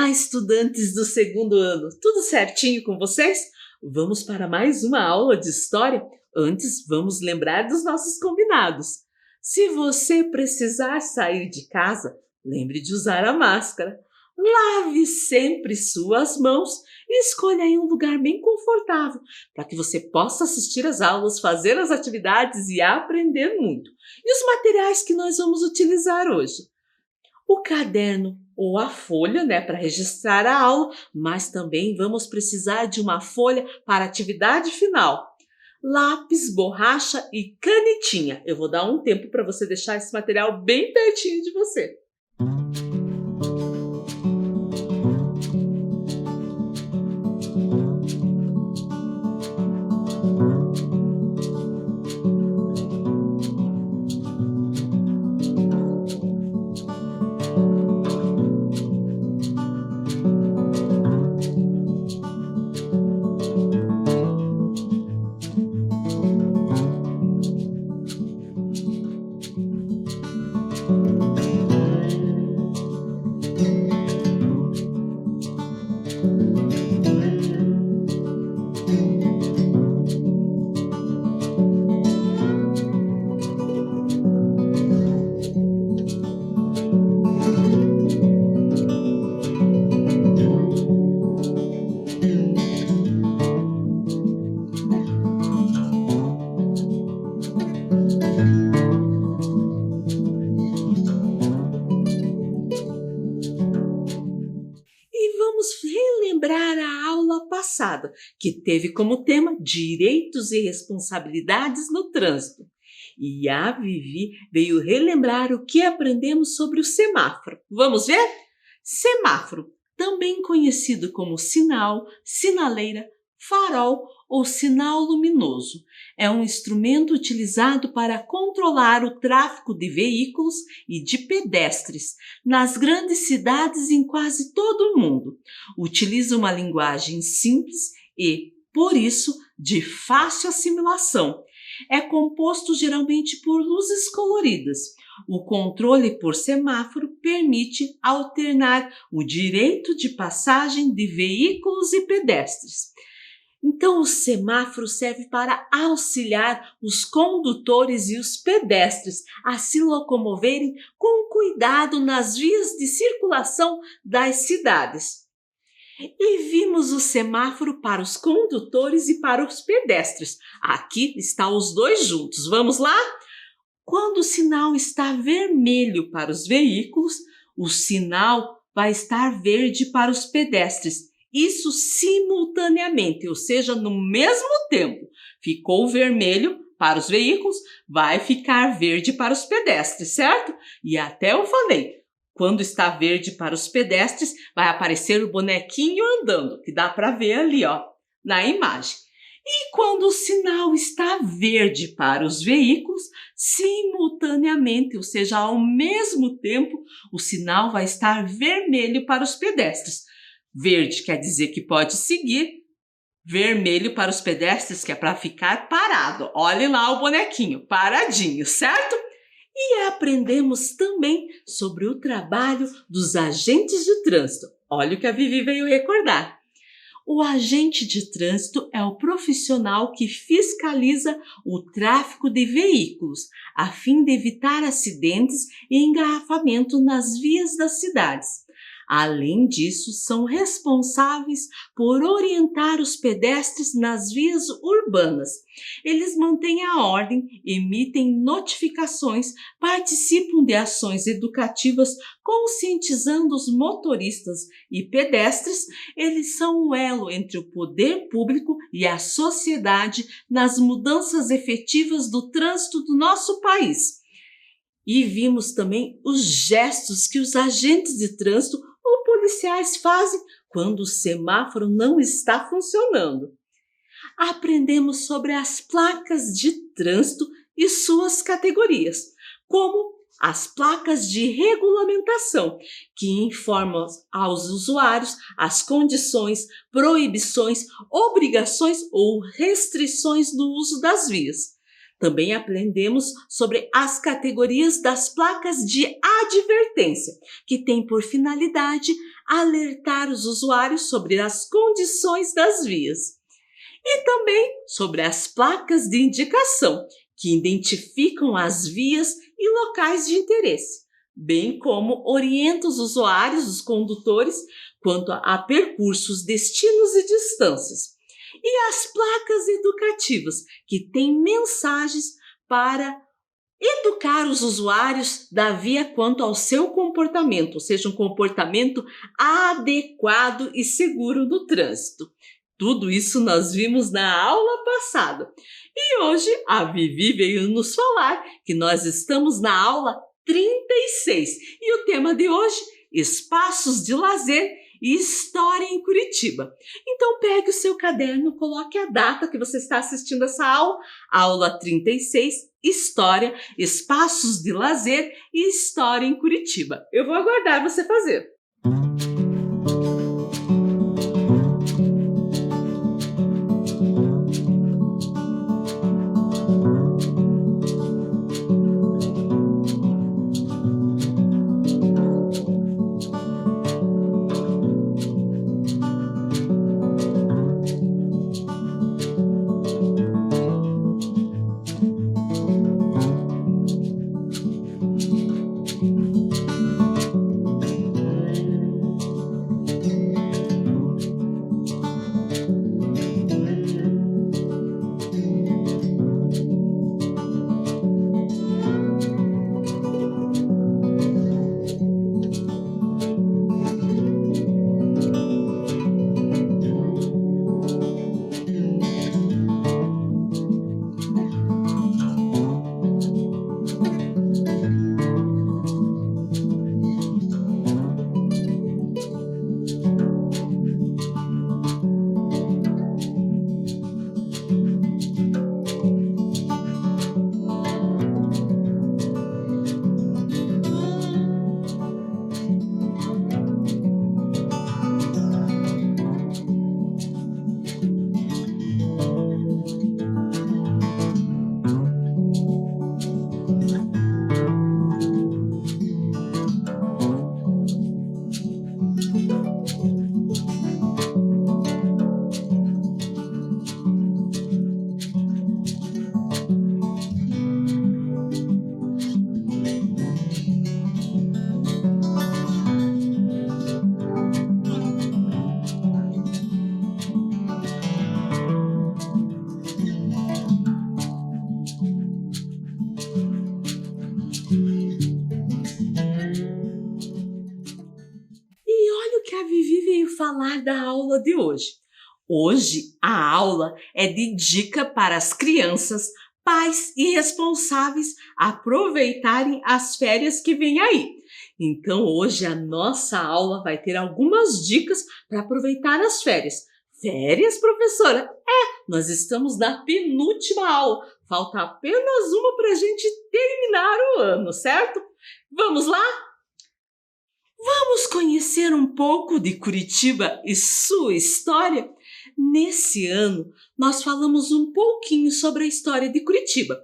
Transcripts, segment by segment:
Olá, estudantes do segundo ano, tudo certinho com vocês? Vamos para mais uma aula de história? Antes, vamos lembrar dos nossos combinados. Se você precisar sair de casa, lembre de usar a máscara. Lave sempre suas mãos e escolha aí um lugar bem confortável para que você possa assistir às aulas, fazer as atividades e aprender muito. E os materiais que nós vamos utilizar hoje? O caderno ou a folha, para registrar a aula, mas também vamos precisar de uma folha para a atividade final. Lápis, borracha e canetinha. Eu vou dar um tempo para você deixar esse material bem pertinho de você. Vamos relembrar a aula passada, que teve como tema Direitos e Responsabilidades no Trânsito. E a Vivi veio relembrar o que aprendemos sobre o semáforo. Vamos ver? Semáforo, também conhecido como sinal, sinaleira, farol ou sinal luminoso, é um instrumento utilizado para controlar o tráfego de veículos e de pedestres nas grandes cidades em quase todo o mundo. Utiliza uma linguagem simples e, por isso, de fácil assimilação. É composto geralmente por luzes coloridas. O controle por semáforo permite alternar o direito de passagem de veículos e pedestres. Então, o semáforo serve para auxiliar os condutores e os pedestres a se locomoverem com cuidado nas vias de circulação das cidades. E vimos o semáforo para os condutores e para os pedestres. Aqui estão os dois juntos. Vamos lá? Quando o sinal está vermelho para os veículos, o sinal vai estar verde para os pedestres. Isso simultaneamente, ou seja, no mesmo tempo. Ficou vermelho para os veículos, vai ficar verde para os pedestres, certo? E até eu falei, quando está verde para os pedestres, vai aparecer o bonequinho andando, que dá para ver ali, na imagem. E quando o sinal está verde para os veículos, simultaneamente, ou seja, ao mesmo tempo, o sinal vai estar vermelho para os pedestres. Verde quer dizer que pode seguir, vermelho para os pedestres, que é para ficar parado. Olhem lá o bonequinho, paradinho, certo? E aprendemos também sobre o trabalho dos agentes de trânsito. Olha o que a Vivi veio recordar. O agente de trânsito é o profissional que fiscaliza o tráfego de veículos, a fim de evitar acidentes e engarrafamento nas vias das cidades. Além disso, são responsáveis por orientar os pedestres nas vias urbanas. Eles mantêm a ordem, emitem notificações, participam de ações educativas, conscientizando os motoristas e pedestres. Eles são o elo entre o poder público e a sociedade nas mudanças efetivas do trânsito do nosso país. E vimos também os gestos que os agentes de trânsito ou policiais fazem quando o semáforo não está funcionando. Aprendemos sobre as placas de trânsito e suas categorias, como as placas de regulamentação, que informam aos usuários as condições, proibições, obrigações ou restrições do uso das vias. Também aprendemos sobre as categorias das placas de advertência, que têm por finalidade alertar os usuários sobre as condições das vias e também sobre as placas de indicação, que identificam as vias e locais de interesse, bem como orienta os usuários, os condutores, quanto a percursos, destinos e distâncias. E as placas educativas, que têm mensagens para educar os usuários da via quanto ao seu comportamento, ou seja, um comportamento adequado e seguro no trânsito. Tudo isso nós vimos na aula passada. E hoje a Vivi veio nos falar que nós estamos na aula 36 e o tema de hoje, espaços de lazer e história em Curitiba. Então pegue o seu caderno, coloque a data que você está assistindo essa aula 36, História, Espaços de Lazer e História em Curitiba. Eu vou aguardar você fazer. A Vivi veio falar da aula de hoje. Hoje a aula é de dica para as crianças, pais e responsáveis aproveitarem as férias que vêm aí. Então hoje a nossa aula vai ter algumas dicas para aproveitar as férias. Férias, professora? Nós estamos na penúltima aula. Falta apenas uma para a gente terminar o ano, certo? Vamos lá? Vamos conhecer um pouco de Curitiba e sua história? Nesse ano, nós falamos um pouquinho sobre a história de Curitiba.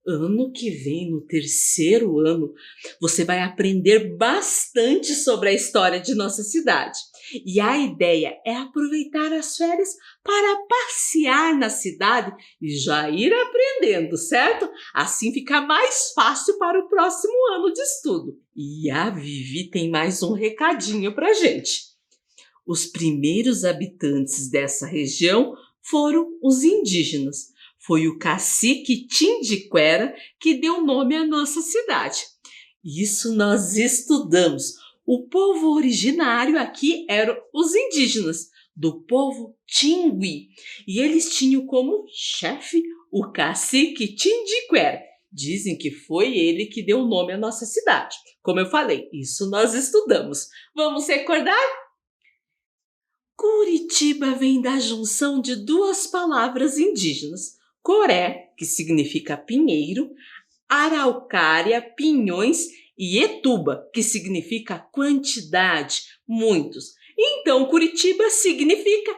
Ano que vem, no terceiro ano, você vai aprender bastante sobre a história de nossa cidade. E a ideia é aproveitar as férias para passear na cidade e já ir aprendendo, certo? Assim fica mais fácil para o próximo ano de estudo. E a Vivi tem mais um recadinho para a gente. Os primeiros habitantes dessa região foram os indígenas. Foi o cacique Tindiquera que deu nome à nossa cidade. Isso nós estudamos. O povo originário aqui eram os indígenas, do povo Tingui. E eles tinham como chefe o cacique Tindiquera. Dizem que foi ele que deu nome à nossa cidade. Como eu falei, isso nós estudamos. Vamos recordar? Curitiba vem da junção de duas palavras indígenas. Coré, que significa pinheiro, araucária, pinhões, e etuba, que significa quantidade, muitos. Então, Curitiba significa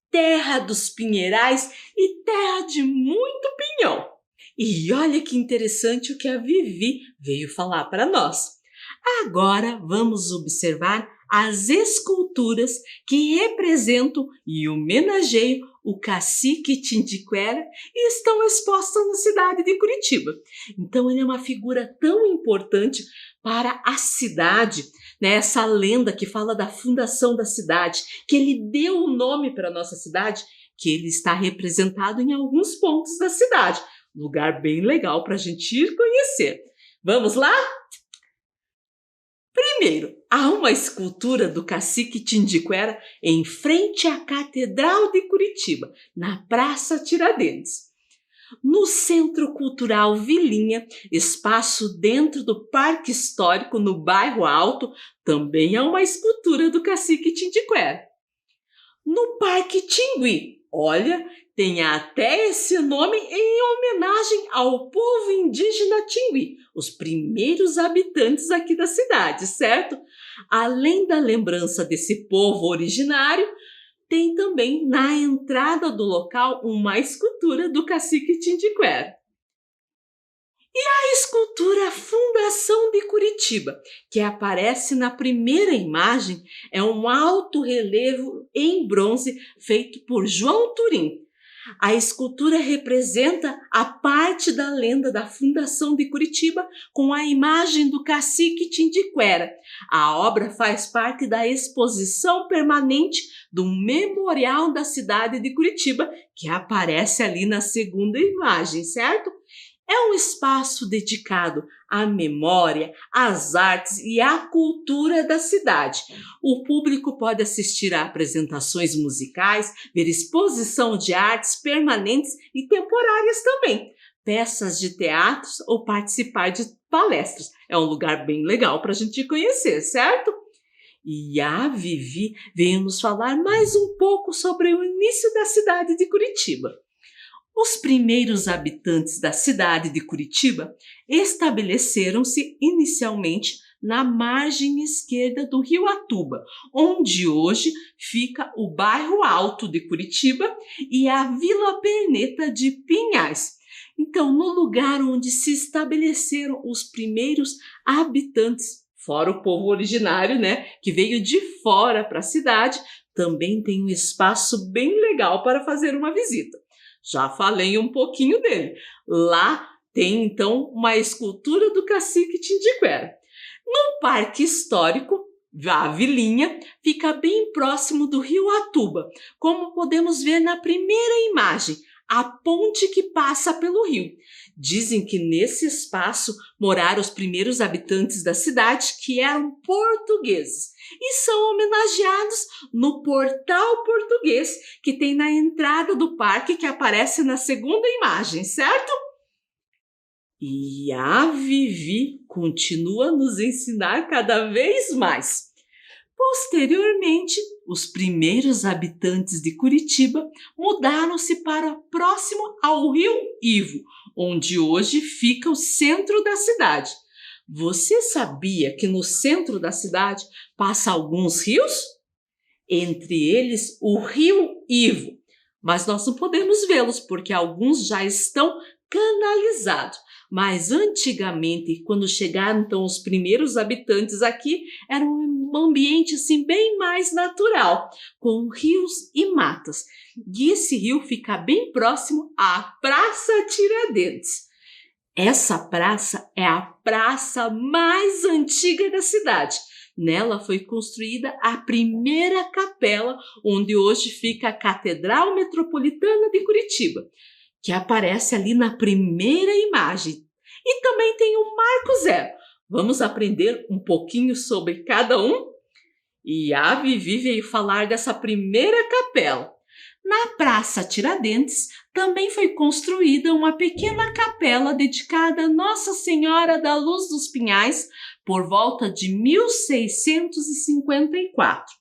terra dos pinheirais e terra de muito pinhão. E olha que interessante o que a Vivi veio falar para nós. Agora vamos observar as esculturas que representam e homenageiam o cacique Tindiquera e estão expostas na cidade de Curitiba. Então ele é uma figura tão importante para a cidade, né? Essa lenda que fala da fundação da cidade, que ele deu o nome para a nossa cidade, que ele está representado em alguns pontos da cidade. Lugar bem legal para a gente ir conhecer. Vamos lá? Primeiro, há uma escultura do cacique Tindiquera em frente à Catedral de Curitiba, na Praça Tiradentes. No Centro Cultural Vilinha, espaço dentro do Parque Histórico no Bairro Alto, também há uma escultura do cacique Tindiquera. No Parque Tingui, olha, tem até esse nome em homenagem ao povo indígena Tingui, os primeiros habitantes aqui da cidade, certo? Além da lembrança desse povo originário, tem também na entrada do local uma escultura do cacique Tindiquera. E a escultura Fundação de Curitiba, que aparece na primeira imagem, é um alto relevo em bronze feito por João Turim. A escultura representa a parte da lenda da fundação de Curitiba com a imagem do cacique Tindiquera. A obra faz parte da exposição permanente do Memorial da cidade de Curitiba, que aparece ali na segunda imagem, certo? É um espaço dedicado à memória, às artes e à cultura da cidade. O público pode assistir a apresentações musicais, ver exposição de artes permanentes e temporárias também, peças de teatros ou participar de palestras. É um lugar bem legal para a gente conhecer, certo? E a Vivi veio nos falar mais um pouco sobre o início da cidade de Curitiba. Os primeiros habitantes da cidade de Curitiba estabeleceram-se inicialmente na margem esquerda do Rio Atuba, onde hoje fica o Bairro Alto de Curitiba e a Vila Perneta de Pinhais. Então, no lugar onde se estabeleceram os primeiros habitantes, fora o povo originário, né, que veio de fora para a cidade, também tem um espaço bem legal para fazer uma visita. Já falei um pouquinho dele. Lá tem, então, uma escultura do cacique Tindiquera. No Parque Histórico, a Vilinha fica bem próximo do Rio Atuba, como podemos ver na primeira imagem, a ponte que passa pelo rio. Dizem que nesse espaço moraram os primeiros habitantes da cidade, que eram portugueses, e são homenageados no Portal Português, que tem na entrada do parque, que aparece na segunda imagem, certo? E a Vivi continua a nos ensinar cada vez mais. Posteriormente, os primeiros habitantes de Curitiba mudaram-se para próximo ao Rio Ivo, onde hoje fica o centro da cidade. Você sabia que no centro da cidade passa alguns rios? Entre eles o Rio Ivo, mas nós não podemos vê-los porque alguns já estão canalizados. Mas antigamente, quando chegaram então os primeiros habitantes aqui, era um ambiente assim bem mais natural, com rios e matas. E esse rio fica bem próximo à Praça Tiradentes. Essa praça é a praça mais antiga da cidade. Nela foi construída a primeira capela, onde hoje fica a Catedral Metropolitana de Curitiba, que aparece ali na primeira imagem. E também tem o Marco Zero. Vamos aprender um pouquinho sobre cada um? E a Vivi veio falar dessa primeira capela. Na Praça Tiradentes também foi construída uma pequena capela dedicada a Nossa Senhora da Luz dos Pinhais por volta de 1654.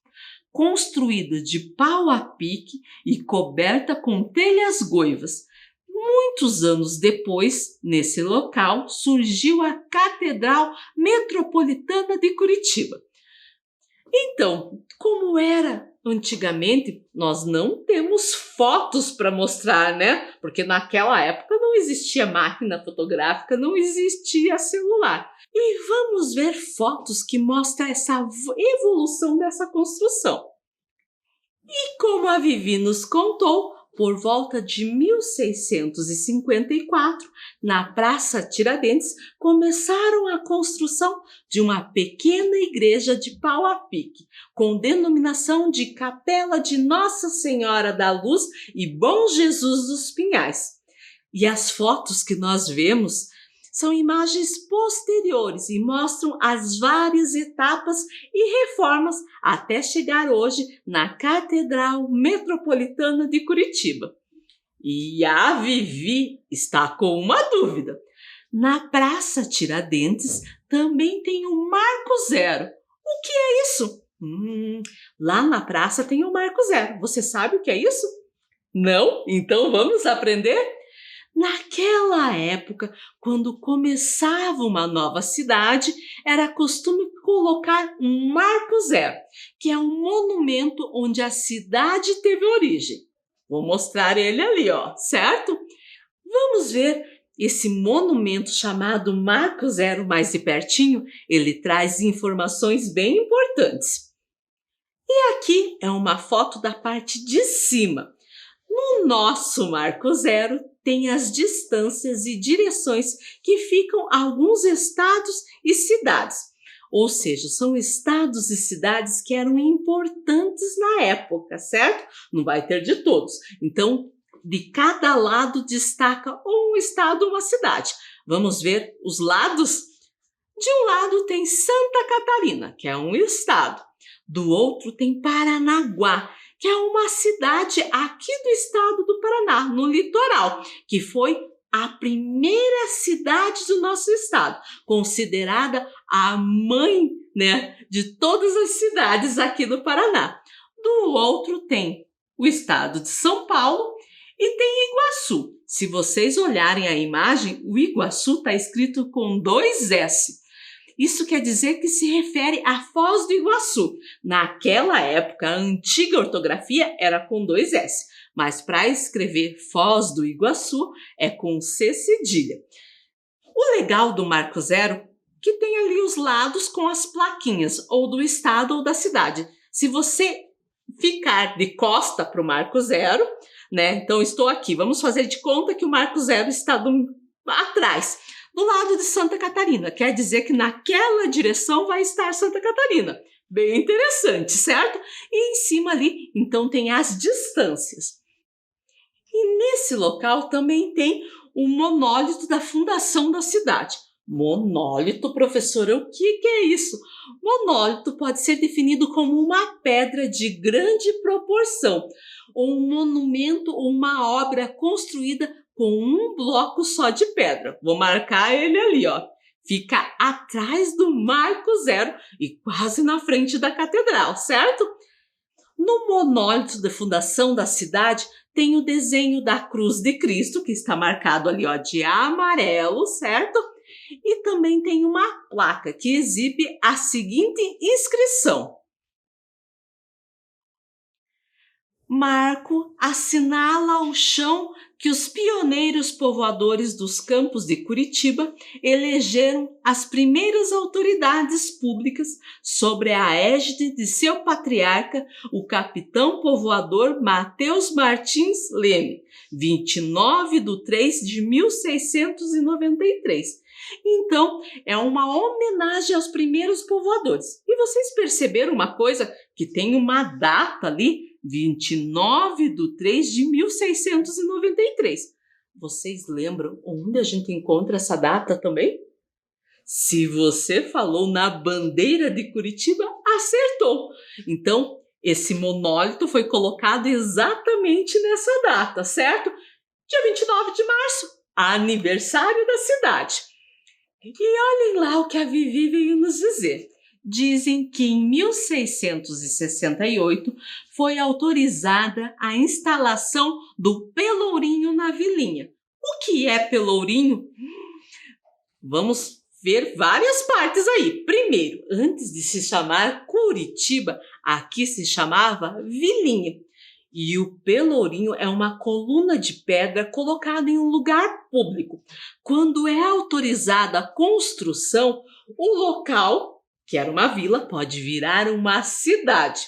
Construída de pau a pique e coberta com telhas goivas. Muitos anos depois, nesse local, surgiu a Catedral Metropolitana de Curitiba. Então, como era antigamente, nós não temos fotos para mostrar, né? Porque naquela época não existia máquina fotográfica, não existia celular. E vamos ver fotos que mostram essa evolução dessa construção. E como a Vivi nos contou, por volta de 1654, na Praça Tiradentes, começaram a construção de uma pequena igreja de pau a pique, com denominação de Capela de Nossa Senhora da Luz e Bom Jesus dos Pinhais. E as fotos que nós vemos são imagens posteriores e mostram as várias etapas e reformas até chegar hoje na Catedral Metropolitana de Curitiba. E a Vivi está com uma dúvida. Na Praça Tiradentes também tem o Marco Zero. O que é isso? Lá na praça tem o Marco Zero. Você sabe o que é isso? Não? Então vamos aprender? Naquela época, quando começava uma nova cidade, era costume colocar um Marco Zero, que é um monumento onde a cidade teve origem. Vou mostrar ele ali, ó, certo? Vamos ver esse monumento chamado Marco Zero mais de pertinho. Ele traz informações bem importantes. E aqui é uma foto da parte de cima. No nosso Marco Zero tem as distâncias e direções que ficam a alguns estados e cidades. Ou seja, são estados e cidades que eram importantes na época, certo? Não vai ter de todos. Então, de cada lado destaca um estado ou uma cidade. Vamos ver os lados? De um lado tem Santa Catarina, que é um estado. Do outro tem Paranaguá, que é uma cidade aqui do estado do Paraná, no litoral, que foi a primeira cidade do nosso estado, considerada a mãe, né, de todas as cidades aqui do Paraná. Do outro tem o estado de São Paulo e tem Iguaçu. Se vocês olharem a imagem, o Iguaçu está escrito com 2 S. Isso quer dizer que se refere à Foz do Iguaçu. Naquela época, a antiga ortografia era com 2 S, mas para escrever Foz do Iguaçu é com C cedilha. O legal do Marco Zero que tem ali os lados com as plaquinhas, ou do estado ou da cidade. Se você ficar de costa para o Marco Zero, né? Então, estou aqui. Vamos fazer de conta que o Marco Zero está atrás. Do lado de Santa Catarina, quer dizer que naquela direção vai estar Santa Catarina. Bem interessante, certo? E em cima ali, então, tem as distâncias. E nesse local também tem o monólito da fundação da cidade. Monólito, professora, o que é isso? Monólito pode ser definido como uma pedra de grande proporção, ou um monumento ou uma obra construída com um bloco só de pedra. Vou marcar ele ali, ó. Fica atrás do Marco Zero e quase na frente da catedral, certo? No monólito da fundação da cidade tem o desenho da Cruz de Cristo, que está marcado ali, ó, de amarelo, certo? E também tem uma placa que exibe a seguinte inscrição: Marco assinala ao chão que os pioneiros povoadores dos campos de Curitiba elegeram as primeiras autoridades públicas sobre a égide de seu patriarca, o capitão povoador Mateus Martins Leme, 29/3/1693. Então, é uma homenagem aos primeiros povoadores. E vocês perceberam uma coisa? Que tem uma data ali, 29/3/1693. Vocês lembram onde a gente encontra essa data também? Se você falou na bandeira de Curitiba, acertou. Então, esse monólito foi colocado exatamente nessa data, certo? Dia 29 de março, aniversário da cidade. E olhem lá o que a Vivi veio nos dizer. Dizem que em 1668 foi autorizada a instalação do pelourinho na vilinha. O que é pelourinho? Vamos ver várias partes aí. Primeiro, antes de se chamar Curitiba, aqui se chamava Vilinha. E o pelourinho é uma coluna de pedra colocada em um lugar público. Quando é autorizada a construção, o local, que era uma vila, pode virar uma cidade.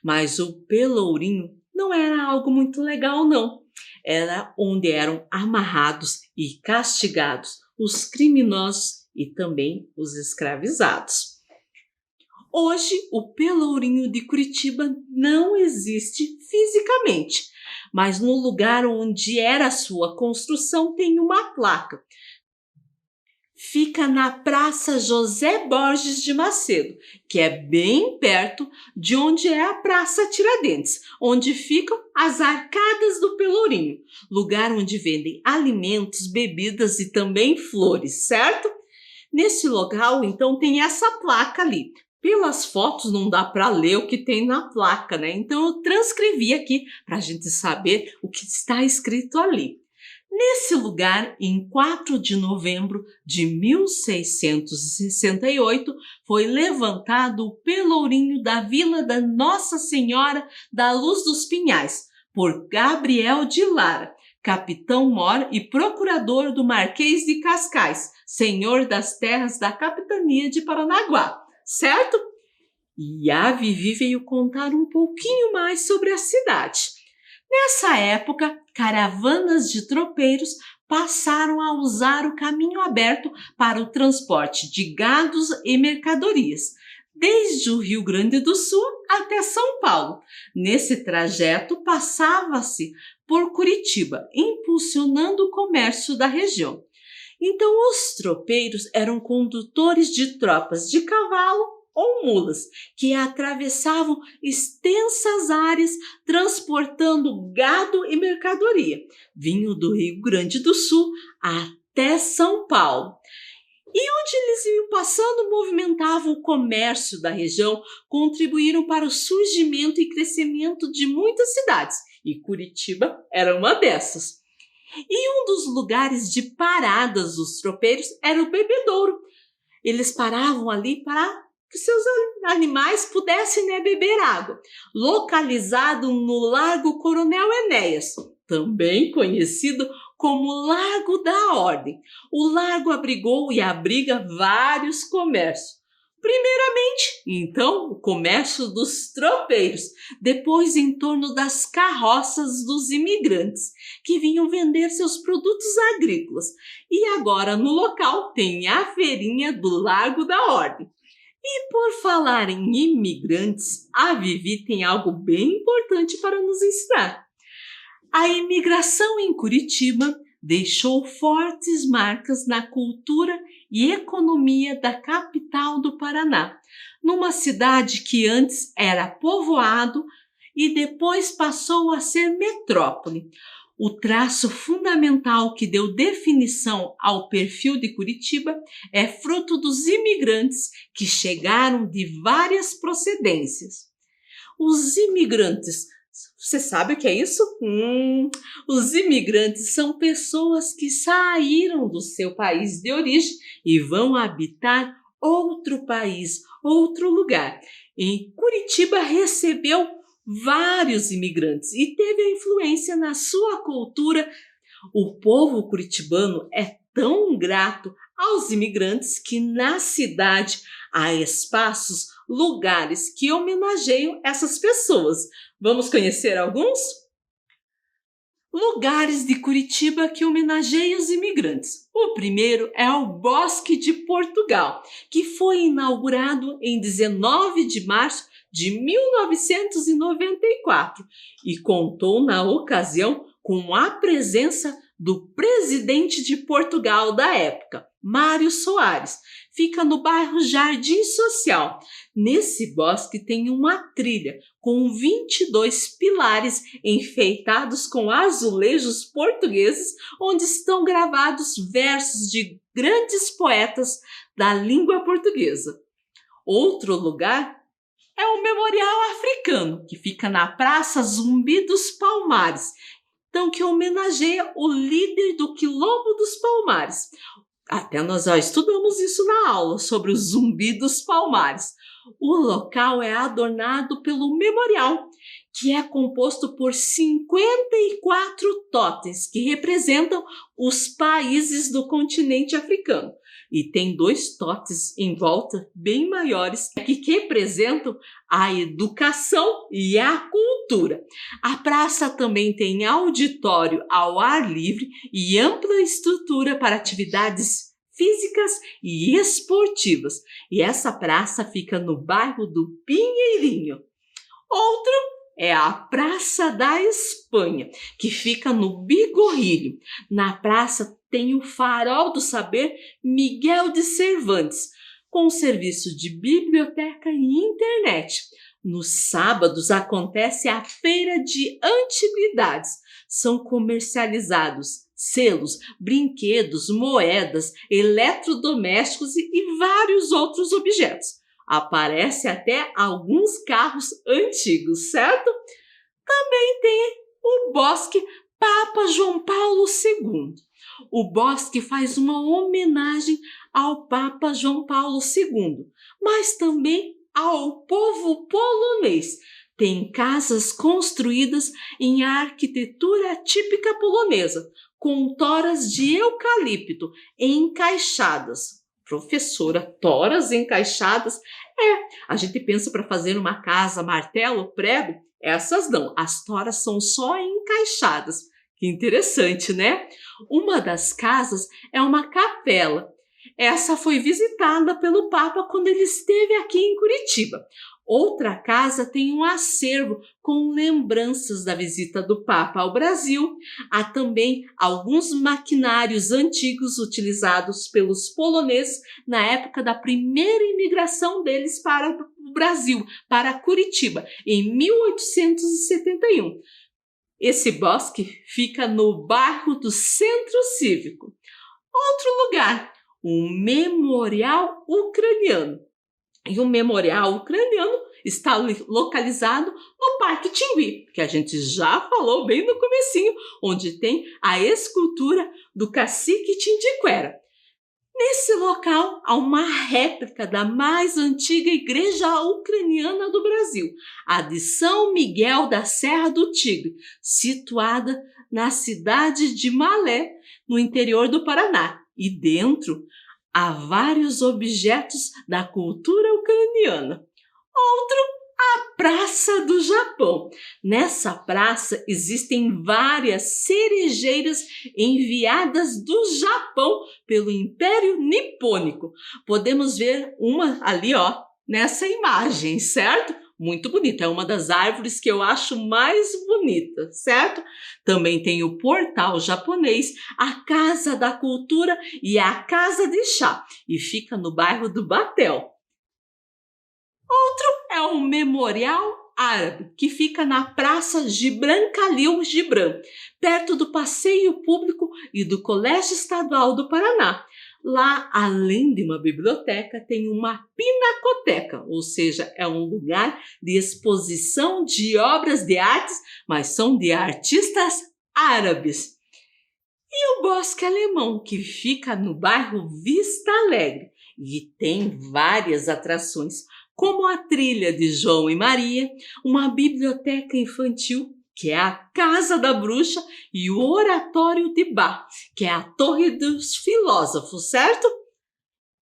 Mas o pelourinho não era algo muito legal, não. Era onde eram amarrados e castigados os criminosos e também os escravizados. Hoje, o Pelourinho de Curitiba não existe fisicamente, mas no lugar onde era a sua construção tem uma placa. Fica na Praça José Borges de Macedo, que é bem perto de onde é a Praça Tiradentes, onde ficam as arcadas do Pelourinho, lugar onde vendem alimentos, bebidas e também flores, certo? Nesse local, então, tem essa placa ali. Pelas fotos não dá para ler o que tem na placa, né? Então eu transcrevi aqui para a gente saber o que está escrito ali. Nesse lugar, em 4 de novembro de 1668, foi levantado o Pelourinho da Vila da Nossa Senhora da Luz dos Pinhais, por Gabriel de Lara, capitão-mor e procurador do Marquês de Cascais, senhor das terras da capitania de Paranaguá, certo? E a Vivi veio contar um pouquinho mais sobre a cidade. Nessa época, caravanas de tropeiros passaram a usar o caminho aberto para o transporte de gados e mercadorias, desde o Rio Grande do Sul até São Paulo. Nesse trajeto, passava-se por Curitiba, impulsionando o comércio da região. Então, os tropeiros eram condutores de tropas de cavalo ou mulas, que atravessavam extensas áreas transportando gado e mercadoria. Vinham do Rio Grande do Sul até São Paulo. E onde eles iam passando, movimentavam o comércio da região, contribuíram para o surgimento e crescimento de muitas cidades, e Curitiba era uma dessas. E um dos lugares de paradas dos tropeiros era o bebedouro. Eles paravam ali para que seus animais pudessem beber água, localizado no Largo Coronel Enéas, também conhecido como Largo da Ordem. O largo abrigou e abriga vários comércios. Primeiramente, então, o comércio dos tropeiros, depois em torno das carroças dos imigrantes, que vinham vender seus produtos agrícolas. E agora no local tem a feirinha do Largo da Ordem. E por falar em imigrantes, a Vivi tem algo bem importante para nos ensinar. A imigração em Curitiba deixou fortes marcas na cultura e economia da capital do Paraná, numa cidade que antes era povoado e depois passou a ser metrópole. O traço fundamental que deu definição ao perfil de Curitiba é fruto dos imigrantes que chegaram de várias procedências. Os imigrantes, você sabe o que é isso? Os imigrantes são pessoas que saíram do seu país de origem e vão habitar outro país, outro lugar. E Curitiba recebeu vários imigrantes e teve a influência na sua cultura. O povo curitibano é tão grato aos imigrantes que na cidade há espaços, lugares que homenageiam essas pessoas. Vamos conhecer alguns? Lugares de Curitiba que homenageiam os imigrantes. O primeiro é o Bosque de Portugal, que foi inaugurado em 19 de março de 1994 e contou na ocasião com a presença do presidente de Portugal da época, Mário Soares. Fica no bairro Jardim Social. Nesse bosque tem uma trilha com 22 pilares enfeitados com azulejos portugueses, onde estão gravados versos de grandes poetas da língua portuguesa. Outro lugar é o Memorial Africano, que fica na Praça Zumbi dos Palmares, então que homenageia o líder do Quilombo dos Palmares. Até nós já estudamos isso na aula sobre o Zumbi dos Palmares. O local é adornado pelo memorial, que é composto por 54 totens, que representam os países do continente africano. E tem 2 totens em volta, bem maiores, que representam a educação e a cultura. A praça também tem auditório ao ar livre e ampla estrutura para atividades físicas e esportivas. E essa praça fica no bairro do Pinheirinho. Outro é a Praça da Espanha, que fica no Bigorrilho. Na praça tem o Farol do Saber Miguel de Cervantes, com serviço de biblioteca e internet. Nos sábados acontece a Feira de Antiguidades. São comercializados selos, brinquedos, moedas, eletrodomésticos e vários outros objetos. Aparece até alguns carros antigos, certo? Também tem o Bosque Papa João Paulo II. O bosque faz uma homenagem ao Papa João Paulo II, mas também ao povo polonês. Tem casas construídas em arquitetura típica polonesa, com toras de eucalipto encaixadas. Professora, toras encaixadas? A gente pensa para fazer uma casa, martelo, prego, essas não, as toras são só encaixadas. Que interessante, né? Uma das casas é uma capela. Essa foi visitada pelo Papa quando ele esteve aqui em Curitiba. Outra casa tem um acervo com lembranças da visita do Papa ao Brasil. Há também alguns maquinários antigos utilizados pelos poloneses na época da primeira imigração deles para o Brasil, para Curitiba, em 1871. Esse bosque fica no bairro do Centro Cívico. Outro lugar, o Memorial Ucraniano. E o Memorial Ucraniano está localizado no Parque Tingui, que a gente já falou bem no comecinho, onde tem a escultura do cacique Tindiquera. Nesse local há uma réplica da mais antiga igreja ucraniana do Brasil, a de São Miguel da Serra do Tigre, situada na cidade de Malé, no interior do Paraná. E dentro há vários objetos da cultura ucraniana. Outro, a Praça do Japão. Nessa praça existem várias cerejeiras enviadas do Japão pelo Império Nipônico. Podemos ver uma ali, nessa imagem, certo? Muito bonita, é uma das árvores que eu acho mais bonita, certo? Também tem o Portal Japonês, a Casa da Cultura e a Casa de Chá, e fica no bairro do Batel. Outro é o Memorial Árabe, que fica na Praça Gibran Khalil Gibran, perto do Passeio Público e do Colégio Estadual do Paraná. Lá, além de uma biblioteca, tem uma pinacoteca, ou seja, é um lugar de exposição de obras de artes, mas são de artistas árabes. E o Bosque Alemão, que fica no bairro Vista Alegre, e tem várias atrações, como a trilha de João e Maria, uma biblioteca infantil, que é a Casa da Bruxa, e o Oratório de Bach, que é a Torre dos Filósofos, certo?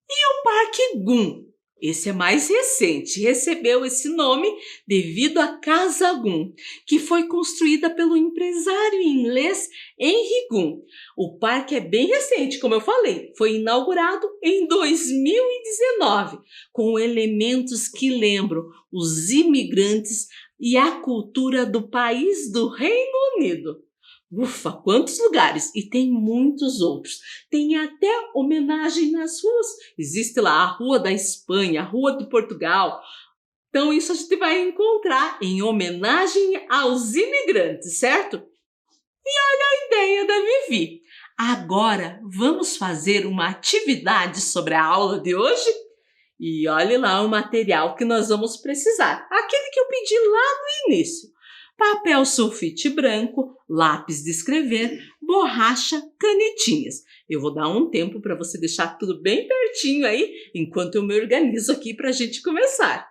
E o Parque Gum, esse é mais recente, recebeu esse nome devido à Casa Gum, que foi construída pelo empresário inglês Henry Gum. O parque é bem recente, como eu falei, foi inaugurado em 2019, com elementos que lembram os imigrantes e a cultura do país do Reino Unido. Ufa, quantos lugares! E tem muitos outros. Tem até homenagem nas ruas. Existe lá a Rua da Espanha, a Rua de Portugal. Então isso a gente vai encontrar em homenagem aos imigrantes, certo? E olha a ideia da Vivi. Agora vamos fazer uma atividade sobre a aula de hoje? E olhe lá o material que nós vamos precisar. Aquele que eu pedi lá no início. Papel sulfite branco, lápis de escrever, borracha, canetinhas. Eu vou dar um tempo para você deixar tudo bem pertinho aí, enquanto eu me organizo aqui para a gente começar.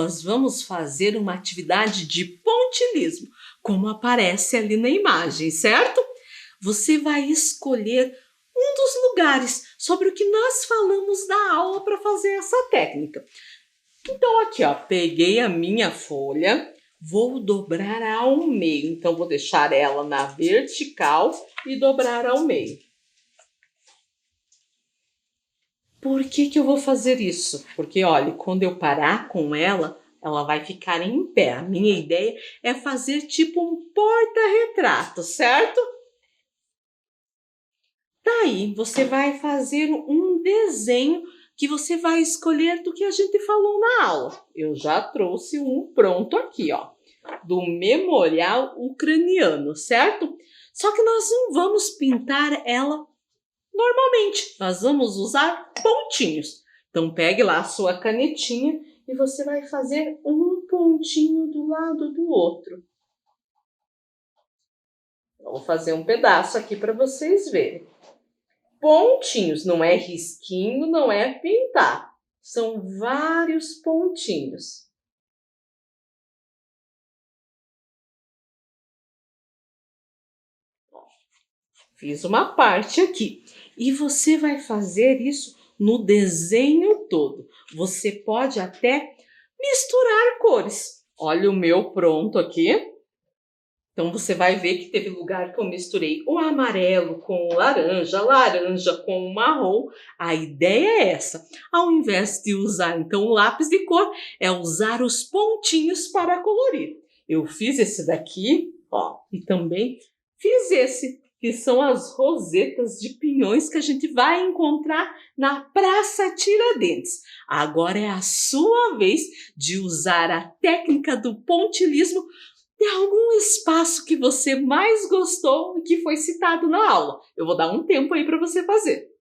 nós vamos fazer uma atividade de pontilhismo, como aparece ali na imagem, certo? Você vai escolher um dos lugares sobre o que nós falamos na aula para fazer essa técnica. Então aqui, ó, peguei a minha folha, vou dobrar ao meio. Então vou deixar ela na vertical e dobrar ao meio. Por que eu vou fazer isso? Porque, olha, quando eu parar com ela, ela vai ficar em pé. A minha ideia é fazer tipo um porta-retrato, certo? Daí, você vai fazer um desenho que você vai escolher do que a gente falou na aula. Eu já trouxe um pronto aqui, ó, do memorial ucraniano, certo? Só que nós não vamos pintar ela normalmente, nós vamos usar pontinhos. Então, pegue lá a sua canetinha e você vai fazer um pontinho do lado do outro. Vou fazer um pedaço aqui para vocês verem. Pontinhos, não é risquinho, não é pintar. São vários pontinhos. Fiz uma parte aqui. E você vai fazer isso no desenho todo. Você pode até misturar cores. Olha o meu pronto aqui. Então, você vai ver que teve lugar que eu misturei o amarelo com o laranja, laranja com o marrom. A ideia é essa. Ao invés de usar, então, o lápis de cor, é usar os pontinhos para colorir. Eu fiz esse daqui, ó, e também fiz esse, que são as rosetas de pinhões que a gente vai encontrar na Praça Tiradentes. Agora é a sua vez de usar a técnica do pontilhismo de algum espaço que você mais gostou e que foi citado na aula. Eu vou dar um tempo aí para você fazer.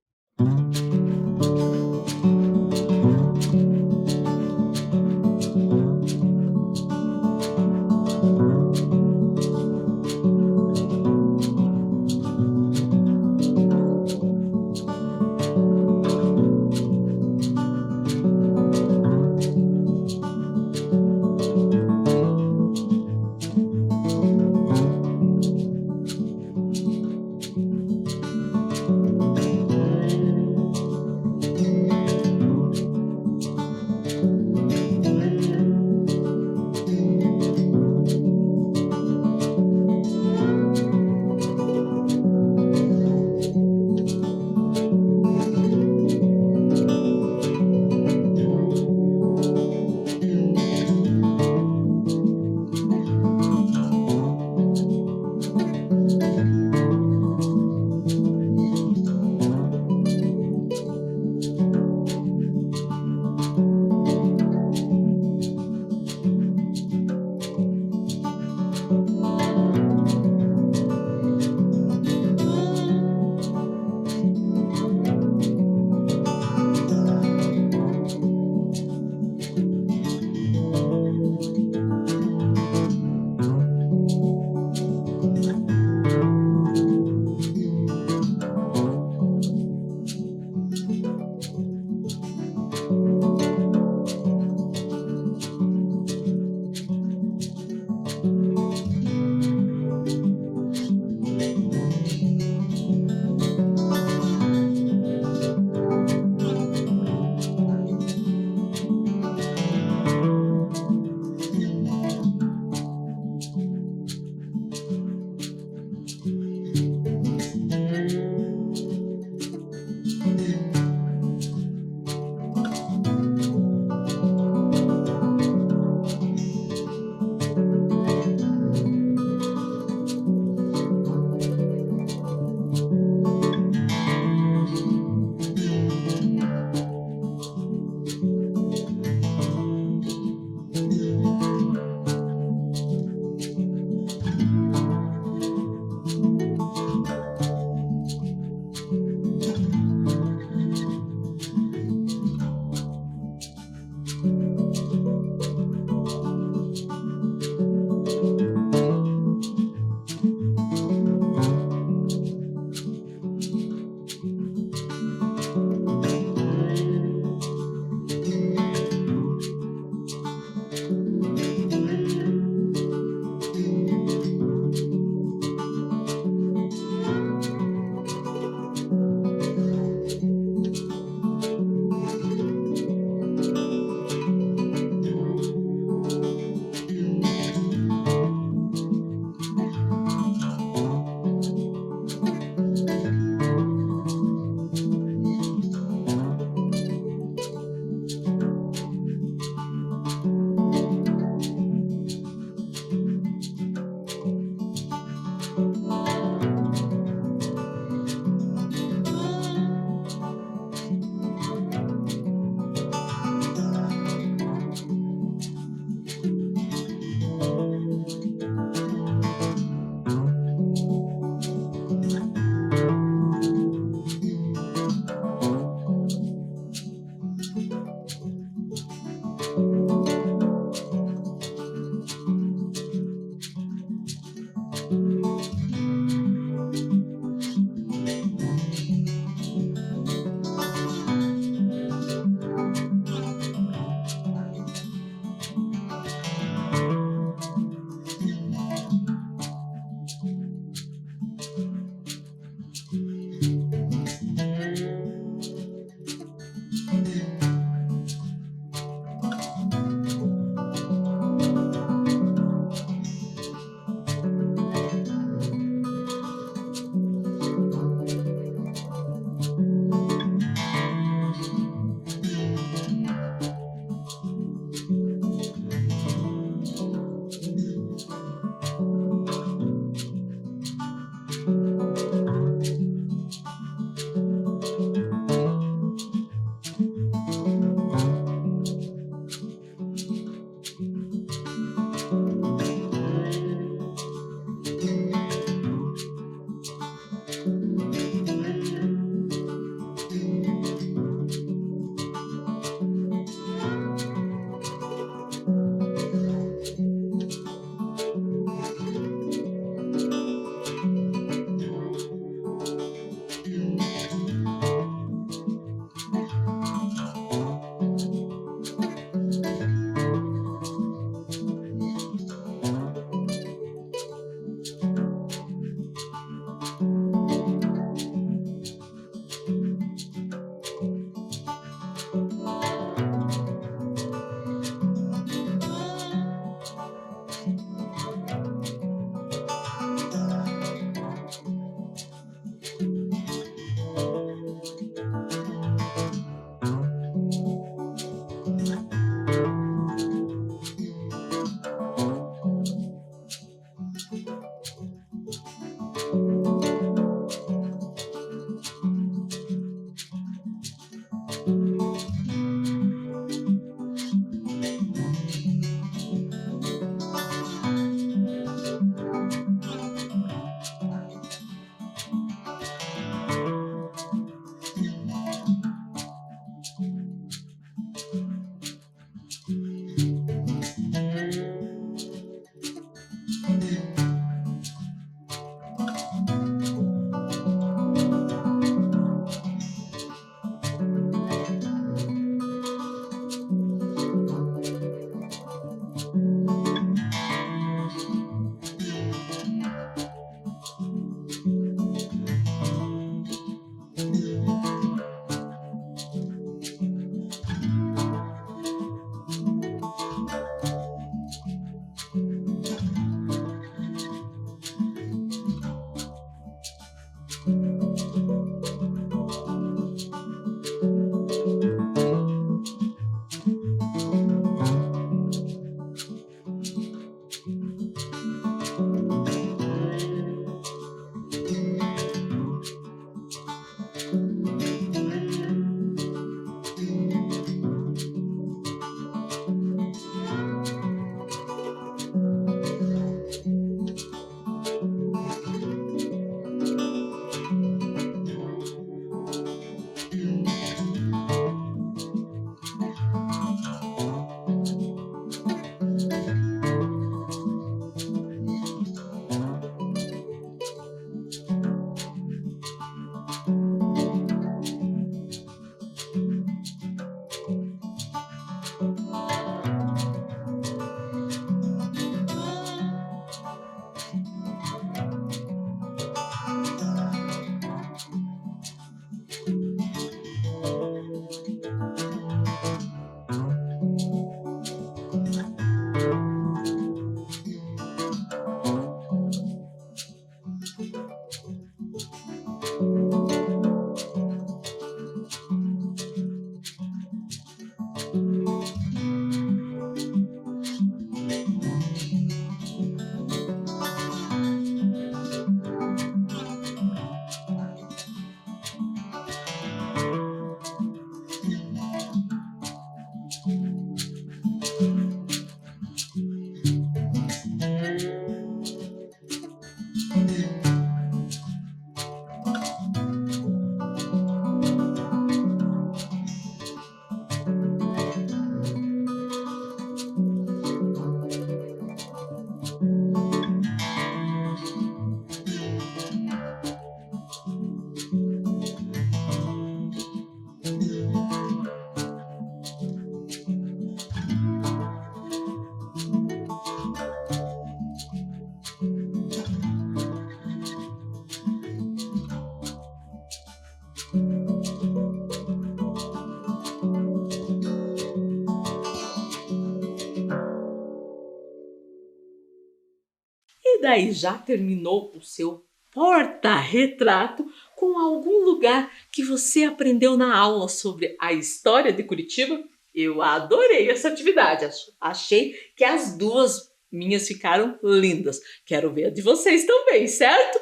E daí já terminou o seu porta-retrato com algum lugar que você aprendeu na aula sobre a história de Curitiba? Eu adorei essa atividade. Achei que as duas minhas ficaram lindas. Quero ver a de vocês também, certo?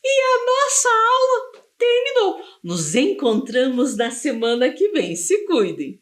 E a nossa aula terminou. Nos encontramos na semana que vem. Se cuidem!